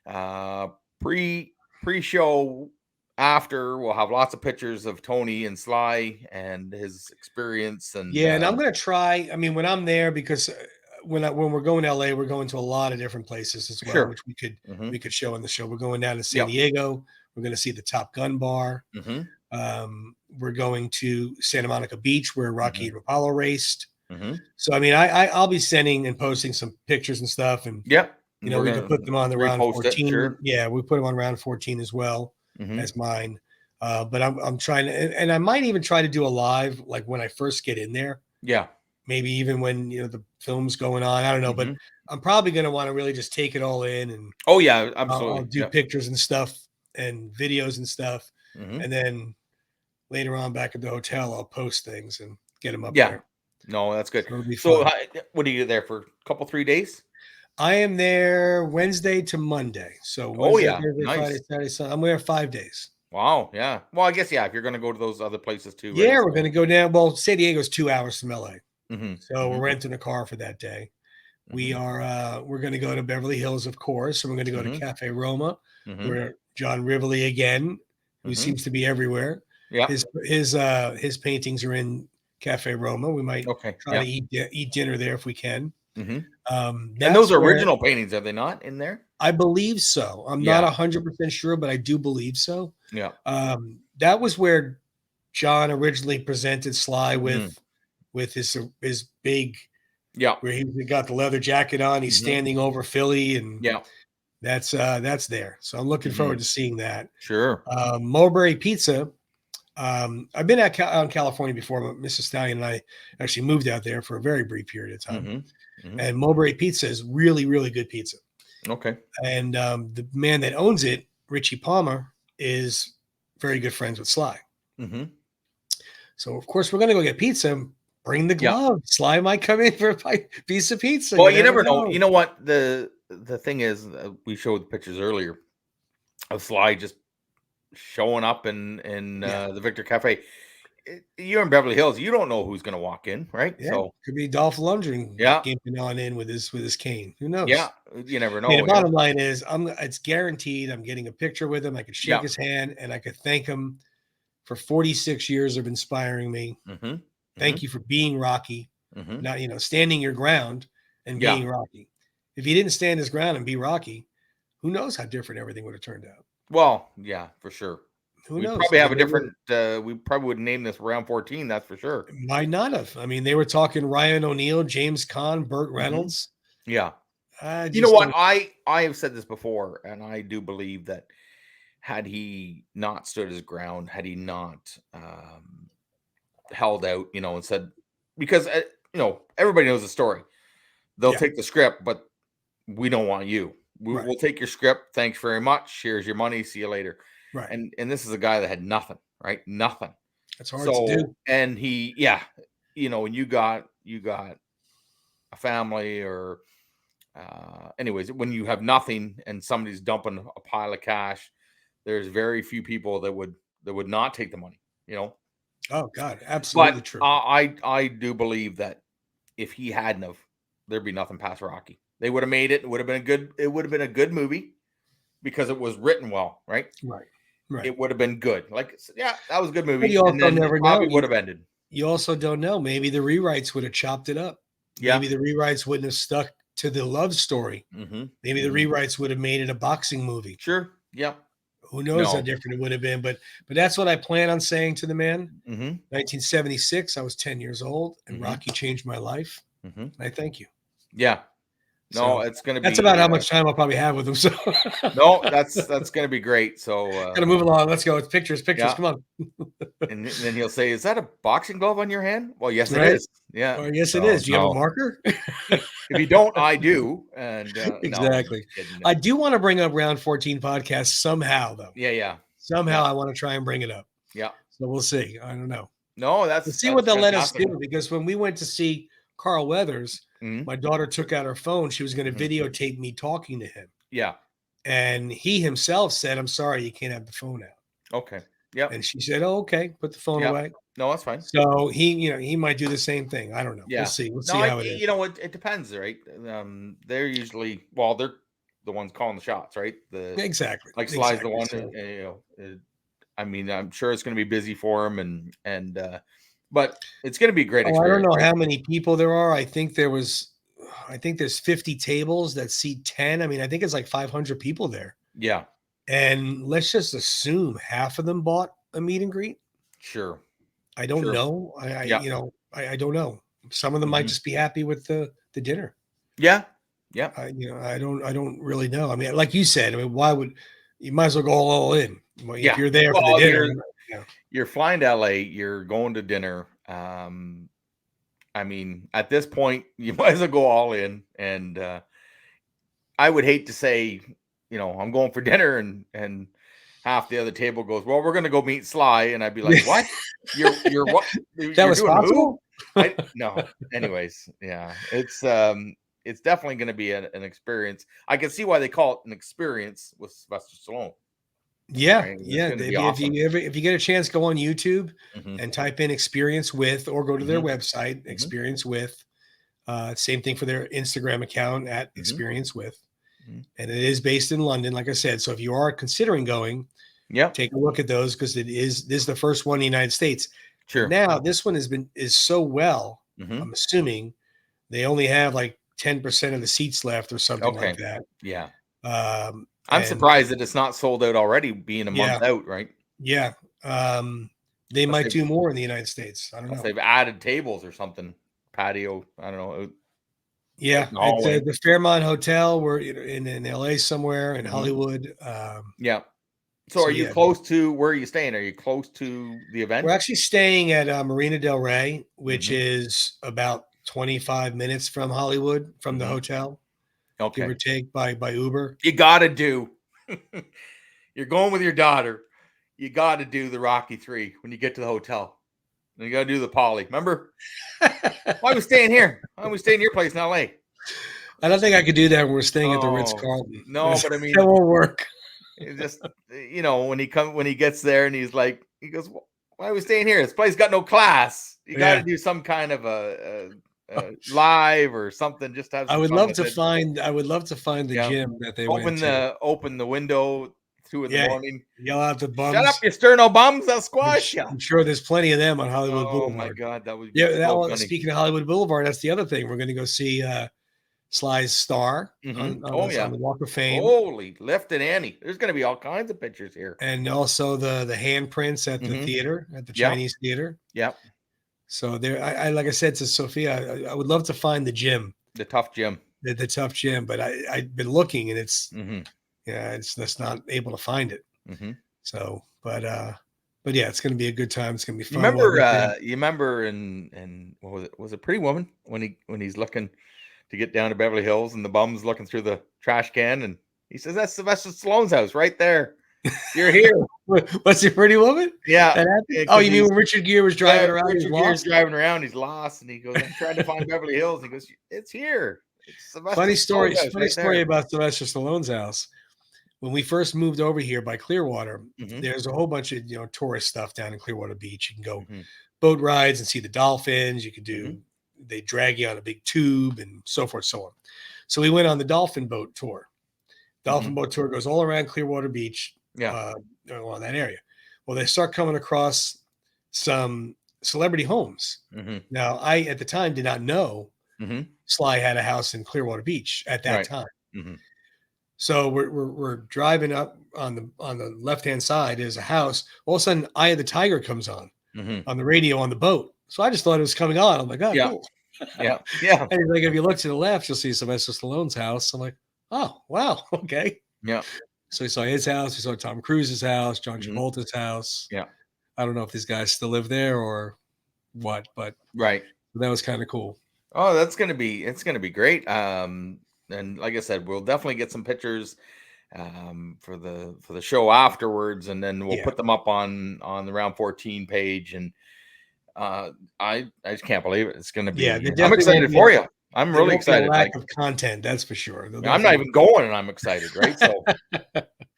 uh pre-show after. We'll have lots of pictures of Tony and Sly and his experience and Yeah, and I'm gonna try. I mean, when I'm there, because when we're going to LA, we're going to a lot of different places as well, sure. which Mm-hmm. we could show on the show. We're going down to San Yep. Diego. We're going to see the Top Gun bar. Mm-hmm. We're going to Santa Monica Beach where Rocky Mm-hmm. and Apollo raced. Mm-hmm. So I mean, I'll be sending and posting some pictures and stuff, and Yep. And we we're could gonna put them on the round repost it, 14. sure. Yeah, we put them on round 14 as well Mm-hmm. as mine. But I'm trying to, and I might even try to do a live like when I first get in there. Yeah. Maybe even when the film's going on. I don't know, Mm-hmm. but I'm probably going to want to really just take it all in, and Oh yeah, I'll absolutely. do Yep. pictures and stuff and videos and stuff, Mm-hmm. and then later on back at the hotel, I'll post things and get them up Yeah. there. No, that's good. So it'll be So, fun. what are you there for? A couple, 3 days? I am there Wednesday to Monday. So Oh Wednesday, yeah, Thursday, Friday, nice. Saturday, Sunday. I'm there 5 days. Wow, yeah. Well, I guess if you're going to go to those other places too, right? Yeah, we're going to go down. Well, San Diego's 2 hours from LA. Mm-hmm. So we're renting a car for that day. Mm-hmm. We're going to go to Beverly Hills, of course, and we're going to go to Cafe Roma, Mm-hmm. where John Rivoli again, who Mm-hmm. seems to be everywhere. Yeah. His paintings are in Cafe Roma. We might try to eat dinner there if we can. Mm-hmm. And those are original paintings, are they not in there? I believe so. I'm not 100% sure, but I do believe so. Yeah. That was where John originally presented Sly with his big, where he got the leather jacket on. He's standing over Philly, and that's there. So I'm looking forward to seeing that. Sure. Mulberry Pizza. I've been out in California before, but Mrs. Stallion and I actually moved out there for a very brief period of time. Mm-hmm. Mm-hmm. And Mulberry Pizza is really, really good pizza. Okay. And the man that owns it, Richie Palmer, is very good friends with Sly. Mm-hmm. So of course we're gonna go get pizza. Bring the Yeah. glove. Sly might come in for a piece of pizza. Well, You you never never know. know. You know what the thing is? We showed the pictures earlier of Sly just showing up in Yeah, the Victor Cafe. You're in Beverly Hills. You don't know who's going to walk in, right? yeah. So Could be Dolph Lundgren yeah, gimping on in with his cane. Who yeah. knows? You never I mean, the know. Yeah, bottom line is, it's guaranteed. I'm getting a picture with him. I could shake yeah. his hand, and I could thank him for 46 years of inspiring me. Mm-hmm. Mm-hmm. Thank you for being Rocky, Mm-hmm. not standing your ground and Yeah. being Rocky. If he didn't stand his ground and be Rocky, who knows how different everything would have turned out? Well, yeah, for sure. Who We'd knows? probably I have mean, a different. We probably would name this round 14. That's for sure. might not have. I mean, they were talking Ryan O'Neal, James Caan, Burt Mm-hmm. Reynolds. Yeah. I You know just what? don't. I have said this before, and I do believe that had he not stood his ground, had he not held out, and said, because everybody knows the story. They'll Yeah, take the script, but we don't want you. right, We'll take your script. Thanks very much. Here's your money. See you later. right. And this is a guy that had nothing, right? Nothing. That's hard to So, do. and he, yeah, when you got a family or anyways, when you have nothing and somebody's dumping a pile of cash, there's very few people that would not take the money, Oh God, absolutely but true. I do believe that if he hadn't have, there'd be nothing past Rocky. They would have made it. It would have been a good. It would have been a good movie because it was written well, right? Right, right. It would have been good. Like, yeah, that was a good But movie, you and also then it never know. probably would have ended. You also don't know. Maybe the rewrites would have chopped it up. Yeah. Maybe the rewrites wouldn't have stuck to the love story. Mm-hmm. Maybe the Mm-hmm. rewrites would have made it a boxing movie. Sure. Yeah. Who knows how No. different it would have been? But that's what I plan on saying to the man. Mm-hmm. 1976, I was 10 years old, and Mm-hmm. Rocky changed my life. Mm-hmm. And I thank you. Yeah. No, So it's gonna that's be. about how much time I'll probably have with him. So No, that's gonna be great. So gotta move along. Let's go. It's pictures, pictures. yeah, Come on. and then he'll say, "Is that a boxing glove on your hand?" Well, yes, it Right? is. Yeah. Or yes, it So is. Do you have a no, marker? if you don't, I do. And no, I'm Exactly. just kidding. I do want to bring up round 14 podcast somehow, though. Yeah, yeah, Somehow yeah, I want to try and bring it up. yeah. So we'll see. I don't know. No, We'll that's see what they'll let us fantastic. do, because when we went to see Carl Weathers, Mhm, my daughter took out her phone. She was going to mhm. videotape me talking to him. Yeah. And he himself said, "I'm sorry, you can't have the phone out." Okay. Yep. And she said, "Oh, okay, put the phone Yep. away." No, that's fine. So he might do the same thing. I don't know. We'll Yeah. see. We'll see No, how it is. it depends, right? They're usually they're the ones calling the shots, right? Exactly. Like Sly's the Exactly. one. So, I mean, I'm sure it's going to be busy for him, but it's going to be a great I don't experience, know right? how many people there are. I think there's 50 tables that seat 10. I mean, I think it's like 500 people there. Yeah, And let's just assume half of them bought a meet and greet. sure, I don't sure. know. Yeah, I don't know. Some of them might hmm just be happy with the dinner. yeah, yeah, I don't really know. I mean, like you said, I mean, why would you might as well go all in. Well, if yeah. you're there for the Well, dinner, you're flying to LA. You're going to dinner. I mean, at this point, you might as well go all in. And I would hate to say, I'm going for dinner, and half the other table goes, "Well, we're going to go meet Sly," and I'd be like, "What? You're what? that You're was doing who?" possible. I no. Anyways, yeah, it's definitely going to be an experience. I can see why they call it an experience with Sylvester Stallone. Yeah, Right? It's yeah. going to be If awesome. you get a chance, go on YouTube Hmm. and type in "experience with," or go to their Hmm. website, Hmm. "experience with." Same thing for their Instagram account at Hmm. "experience with," Hmm. and it is based in London, like I said. So if you are considering going, Yep. take a look at those, because this is the first one in the United States. And Sure. now this one is so well. Hmm. I'm assuming they only have like 10% of the seats left or something like Okay. that. Yeah. I'm And surprised that it's not sold out already, being a yeah, month out, right? yeah. They Unless might they've, do more in the United States. I don't unless know. they've added tables or something, patio. I don't know, out Yeah, in the it's hallway. the Fairmont Hotel. We're in LA somewhere in Hmm. Hollywood. Yeah. So, So are you yeah, close to where are you staying? Are you close to the we're event? actually staying at Marina Del Rey, which Hmm. is about 25 minutes from Hollywood, from the Hmm. hotel, give Okay. or take by Uber. You gotta do. You're going with your daughter. you got to do the Rocky 3 when you get to the hotel. And you got to do the Polly. Remember? Why are we staying here? Why are we staying in your place in L.A.? I don't think I could do that when we're staying at the Oh, Ritz-Carlton. no, but I mean, that won't work. It just, when he gets there and he goes, why are we staying here? This place got no class. You got to do some kind of a live or something. Just to have some I would fun love with to it. find. I would love to find the gym that they went to. Open the window 2 in the morning. Yell out the bums. Shut up, you sterno bums! I'll squash you. I'm sure there's plenty of them on Hollywood Boulevard. Oh my God, that would be so funny. Speaking of Hollywood Boulevard, that's the other thing. We're going to go see Sly's Star on the Walk of Fame. Holy, Lift and Annie. There's going to be all kinds of pictures here. And also the handprints at the theater, at the Chinese theater. Yep. So there, I like I said to Sophia, I would love to find the gym. The tough gym. The tough gym. But I've been looking and it's, it's just not able to find it. So, but yeah, it's going to be a good time. It's going to be fun. You remember in what was it Pretty Woman when he's looking to get down to Beverly Hills and the bum's looking through the trash can and he says, that's Sylvester Stallone's house right there. You're here. What's your Pretty Woman? Yeah. Oh, you mean when Richard Gere was driving around? Richard Gere's driving around. He's lost, and he goes, "I'm trying to find Beverly Hills." And he goes, "It's here." It's funny story. Funny story about Sylvester Stallone's house. When we first moved over here by Clearwater, there's a whole bunch of tourist stuff down in Clearwater Beach. You can go boat rides and see the dolphins. You could do. They drag you on a big tube and so forth, so on. So we went on the dolphin boat tour. Dolphin boat tour goes all around Clearwater Beach. On that area. Well, they start coming across some celebrity homes. Now, I at the time did not know Sly had a house in Clearwater Beach at that time. So we're driving up on the left hand side is a house. All of a sudden, Eye of the Tiger comes on the radio on the boat. So I just thought it was coming on. I'm like, oh, cool. Yeah. And he's like, if you look to the left, you'll see Sylvester Stallone's house. I'm like, oh wow, okay. Yeah. So we saw his house. We saw Tom Cruise's house, John Travolta's house. Yeah. I don't know if these guys still live there or what, but that was kind of cool. Oh, it's going to be great. And like I said, we'll definitely get some pictures for the show afterwards, and then we'll put them up on the Round 14 page. And I just can't believe it. It's going to be. I'm excited for you. I'm really excited. Lack of content, that's for sure. I'm not even going, and I'm excited, right? So,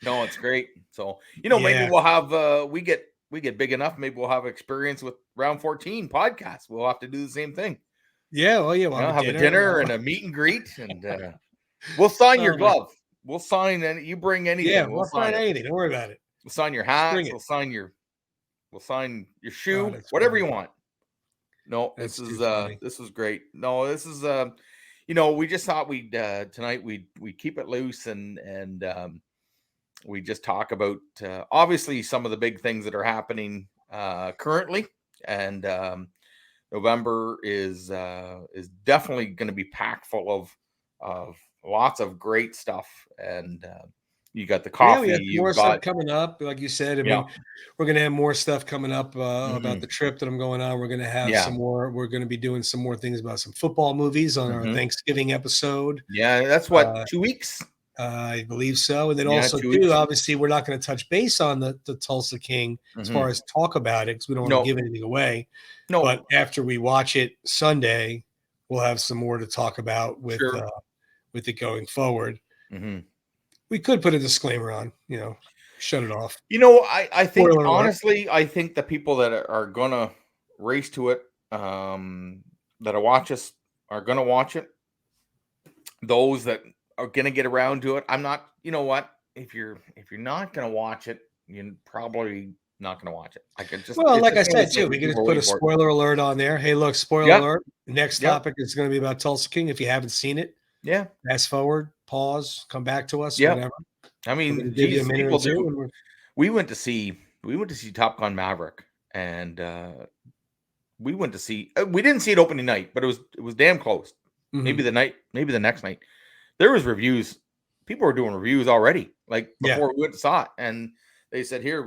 no, it's great. So, maybe we'll have we get big enough. Maybe we'll have experience with Round 14 podcasts. We'll have to do the same thing. Yeah, well, yeah, we'll have a dinner and a meet and greet, and we'll sign your glove. We'll sign any. You bring anything. Yeah, we'll sign anything. Don't worry about it. We'll sign your hat. We'll sign your shoe. Whatever you want. No, this is great. No, this is we just thought we'd tonight we'd keep it loose and we just talk about obviously some of the big things that are happening currently, and November is definitely going to be packed full of lots of great stuff, and you got the coffee. Yeah, we have more stuff coming up, like you said. I mean, we're going to have more stuff coming up about the trip that I'm going on. We're going to have some more. We're going to be doing some more things about some football movies on our Thanksgiving episode. Yeah, that's what 2 weeks. I believe so. And then also, too, obviously, we're not going to touch base on the Tulsa King as far as talk about it because we don't want to give anything away. No. But after we watch it Sunday, we'll have some more to talk about with it going forward. We could put a disclaimer on, shut it off. I think, honestly, I think the people that are going to race to it, that'll watch us, are going to watch it. Those that are going to get around to it, I'm not, if you're not going to watch it, you're probably not going to watch it. I could just, like I said, too, we can just put a spoiler alert on there. Hey, look, spoiler alert. The next topic is going to be about Tulsa King. If you haven't seen it, fast forward, pause, come back to us, whatever. I mean, people do. We went to see Top Gun Maverick, and we went to see. We didn't see it opening night, but it was damn close. Maybe the next night. There was reviews. People were doing reviews already, like before we went to saw it, and they said, here's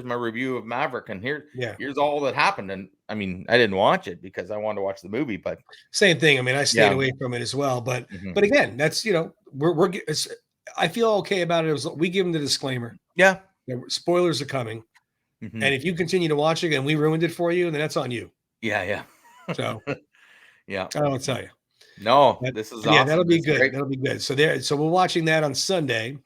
my review of Maverick, and here's all that happened. And I mean, I didn't watch it because I wanted to watch the movie, but same thing. I mean, I stayed away from it as well, but again, that's, I feel okay about it. We give them the disclaimer. Yeah. Spoilers are coming. And if you continue to watch it and we ruined it for you, then that's on you. Yeah. So yeah, I don't tell you. no, But, this is but yeah, awesome. that'll be This is good. great. That'll be good. So we're watching that on Sunday.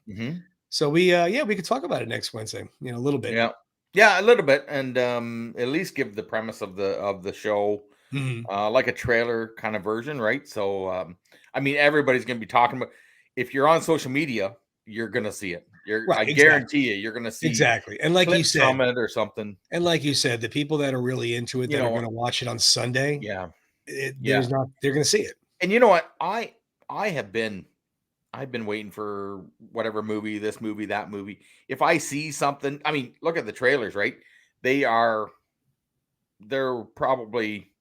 So we could talk about it next Wednesday, a little bit. Yeah, a little bit, and at least give the premise of the show, like a trailer kind of version, right? So I mean, everybody's gonna be talking about. If you're on social media, you're gonna see it. I guarantee you're gonna see exactly. And like you clips said, from it or something. and like you said, the people that are really into it, You that are know, going to watch it on Sunday, yeah, they're going to see it. And you know what? I've been waiting for whatever movie, this movie, that movie. If I see something, I mean, look at the trailers, right? They're probably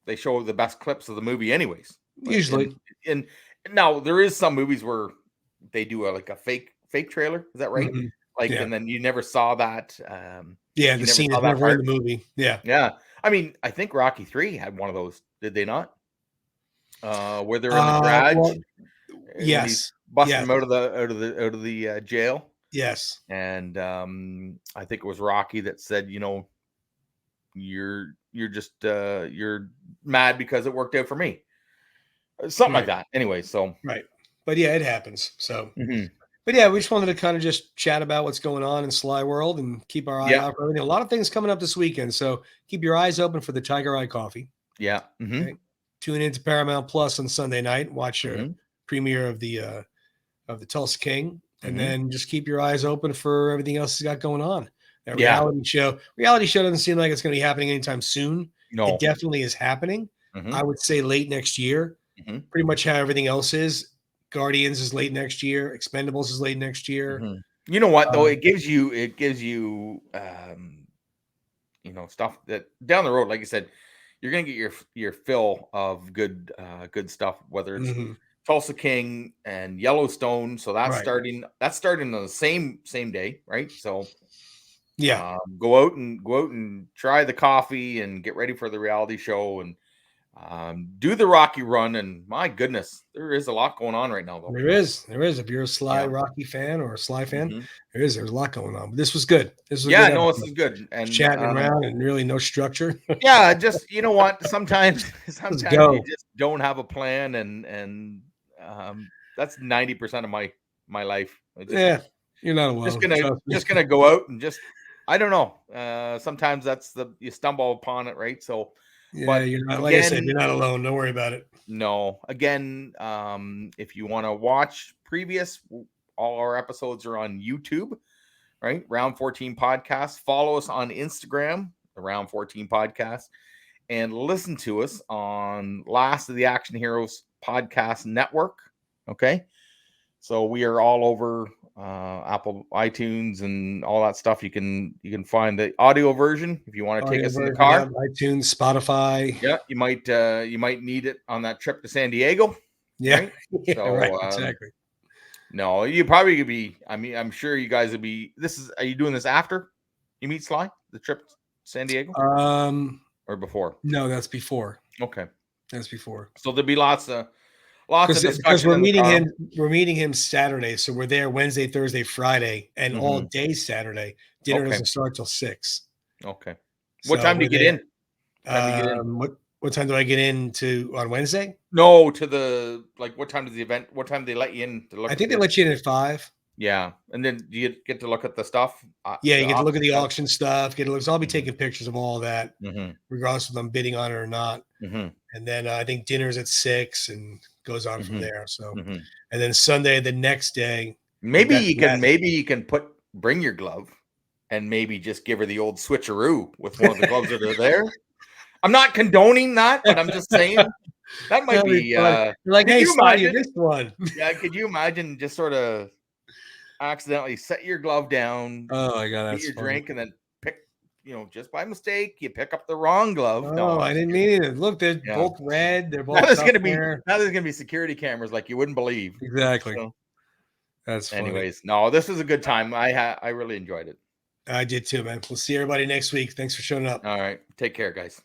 they show the best clips of the movie anyways. Usually. And now there is some movies where they do like a fake trailer. Is that right? Like, and then you never saw that. The scene is never in the movie. Yeah. I mean, I think Rocky 3 had one of those. Did they not? Where they're in the garage. Well, when he's busting him out of the jail. Yes. And I think it was Rocky that said, you're just you're mad because it worked out for me. Something like that. Anyway, so right. But yeah, it happens. So but yeah, we just wanted to kind of just chat about what's going on in Sly World and keep our eye out for everything. A lot of things coming up this weekend. So keep your eyes open for the Tiger Eye Coffee. Yeah. Okay. Tune into Paramount Plus on Sunday night. Watch your premiere of the Tulsa King, and then just keep your eyes open for everything else he's got going on. That reality show doesn't seem like it's going to be happening anytime soon. No, it definitely is happening. I would say late next year. Pretty much how everything else is. Guardians is late next year. Expendables is late next year. You know what though? It gives you stuff that down the road, like you said, you're gonna get your fill of good stuff, whether it's Tulsa King and Yellowstone. So that's starting on the same day, right? So go out and try the coffee and get ready for the reality show and do the Rocky run. And my goodness, there is a lot going on right now though. There is. If you're a Sly Rocky fan or a Sly fan, there's a lot going on. But this was good. This was this is good. And chatting around and really no structure. Just you know what? Sometimes you just don't have a plan, and that's 90% of my life. You're not alone. Just gonna go out and just I don't know. Sometimes you stumble upon it, right? So but you're not, like I said, you're not alone. Don't worry about it. No. Again, if you want to watch all our episodes are on YouTube, right? Round 14 Podcast. Follow us on Instagram, the Round 14 Podcast, and listen to us on Last of the Action Heroes Podcast Network. Okay. So we are all over Apple, iTunes, and all that stuff. You can find the audio version if you want to take us in the car. iTunes, Spotify. Yeah, you might need it on that trip to San Diego. Yeah, right? So, exactly. No, you probably could be. I mean, I'm sure you guys would be. Are you doing this after you meet Sly? The trip to San Diego? Or before? No, that's before. Okay, that's before. So there'll be lots of discussion because we're meeting him. We're meeting him Saturday, so we're there Wednesday, Thursday, Friday, and all day Saturday. Dinner doesn't start till 6. Okay. What time do you get in? What time do I get in on Wednesday? No, what time does the event? What time do they let you in to look? I think they let you in at 5. Yeah, and then do you get to look at the stuff? You get to look at the auction stuff. So I'll be taking pictures of all of that, regardless of them bidding on it or not. And then I think dinner's at 6 and goes on from there. So, and then Sunday, the next day, maybe you can bring your glove and maybe just give her the old switcheroo with one of the gloves that are there. I'm not condoning that, but I'm just saying that might be like, hey, Sly, this one. Yeah, could you imagine just sort of accidentally set your glove down? Oh my God, that's your drink and then pick, just by mistake, you pick up the wrong glove. Oh, I didn't mean it. Look, they're both red. They're both. Now there's gonna be security cameras like you wouldn't believe. Exactly. So, that's funny. Anyways, no, this was a good time. I really enjoyed it. I did too, man. We'll see everybody next week. Thanks for showing up. All right. Take care, guys.